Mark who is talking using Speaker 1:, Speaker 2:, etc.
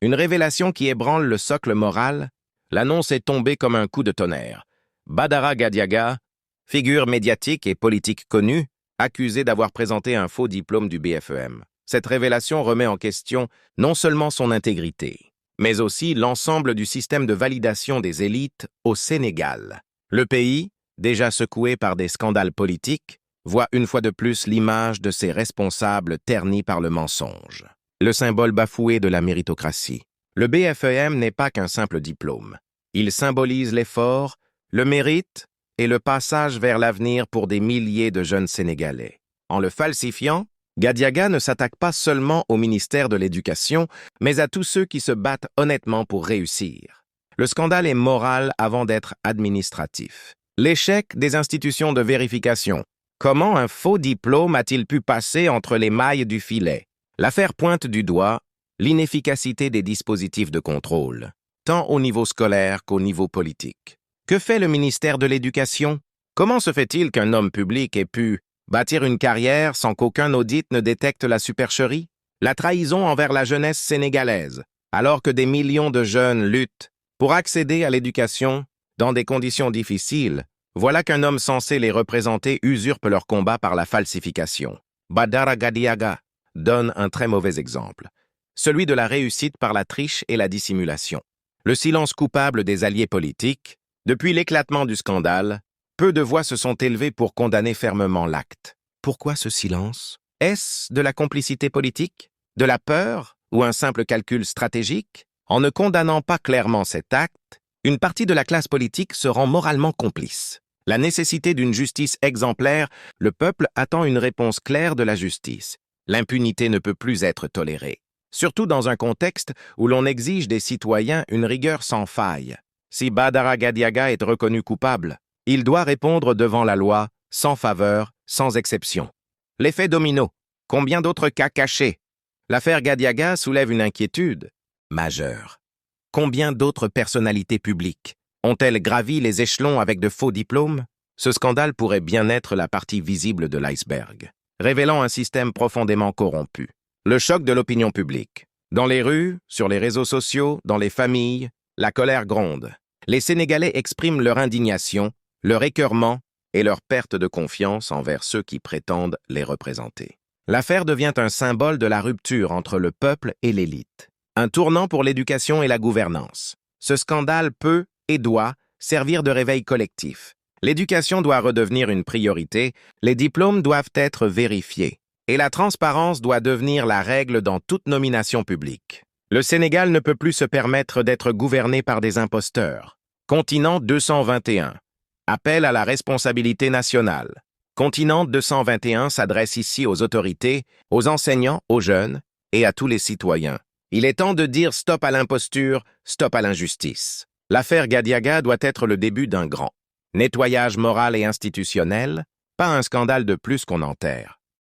Speaker 1: Une révélation qui ébranle le socle moral, l'annonce est tombée comme un coup de tonnerre. Badara Gadiaga, figure médiatique et politique connue, accusé d'avoir présenté un faux diplôme du BFEM. Cette révélation remet en question non seulement son intégrité, mais aussi l'ensemble du système de validation des élites au Sénégal. Le pays, déjà secoué par des scandales politiques, voit une fois de plus l'image de ses responsables ternis par le mensonge. Le symbole bafoué de la méritocratie. Le BFEM n'est pas qu'un simple diplôme. Il symbolise l'effort, le mérite et le passage vers l'avenir pour des milliers de jeunes Sénégalais. En le falsifiant, Gadiaga ne s'attaque pas seulement au ministère de l'Éducation, mais à tous ceux qui se battent honnêtement pour réussir. Le scandale est moral avant d'être administratif. L'échec des institutions de vérification. Comment un faux diplôme a-t-il pu passer entre les mailles du filet? L'affaire pointe du doigt l'inefficacité des dispositifs de contrôle, tant au niveau scolaire qu'au niveau politique. Que fait le ministère de l'Éducation? Comment se fait-il qu'un homme public ait pu bâtir une carrière sans qu'aucun audit ne détecte la supercherie? La trahison envers la jeunesse sénégalaise, alors que des millions de jeunes luttent pour accéder à l'éducation dans des conditions difficiles, voilà qu'un homme censé les représenter usurpe leur combat par la falsification. Badara Gadiaga donne un très mauvais exemple, celui de la réussite par la triche et la dissimulation. Le silence coupable des alliés politiques. Depuis l'éclatement du scandale, peu de voix se sont élevées pour condamner fermement l'acte. Pourquoi ce silence? Est-ce de la complicité politique? De la peur? Ou un simple calcul stratégique? En ne condamnant pas clairement cet acte, une partie de la classe politique se rend moralement complice. La nécessité d'une justice exemplaire, le peuple attend une réponse claire de la justice. L'impunité ne peut plus être tolérée. Surtout dans un contexte où l'on exige des citoyens une rigueur sans faille. Si Badara Gadiaga est reconnu coupable, il doit répondre devant la loi, sans faveur, sans exception. L'effet domino. Combien d'autres cas cachés? L'affaire Gadiaga soulève une inquiétude majeure. Combien d'autres personnalités publiques ont-elles gravi les échelons avec de faux diplômes? Ce scandale pourrait bien être la partie visible de l'iceberg, révélant un système profondément corrompu. Le choc de l'opinion publique. Dans les rues, sur les réseaux sociaux, dans les familles, la colère gronde. Les Sénégalais expriment leur indignation, leur écœurement et leur perte de confiance envers ceux qui prétendent les représenter. L'affaire devient un symbole de la rupture entre le peuple et l'élite. Un tournant pour l'éducation et la gouvernance. Ce scandale peut et doit servir de réveil collectif. L'éducation doit redevenir une priorité, les diplômes doivent être vérifiés, et la transparence doit devenir la règle dans toute nomination publique. Le Sénégal ne peut plus se permettre d'être gouverné par des imposteurs. Continent 221. Appel à la responsabilité nationale. Continent 221 s'adresse ici aux autorités, aux enseignants, aux jeunes et à tous les citoyens. Il est temps de dire stop à l'imposture, stop à l'injustice. L'affaire Gadiaga doit être le début d'un grand nettoyage moral et institutionnel, pas un scandale de plus qu'on enterre.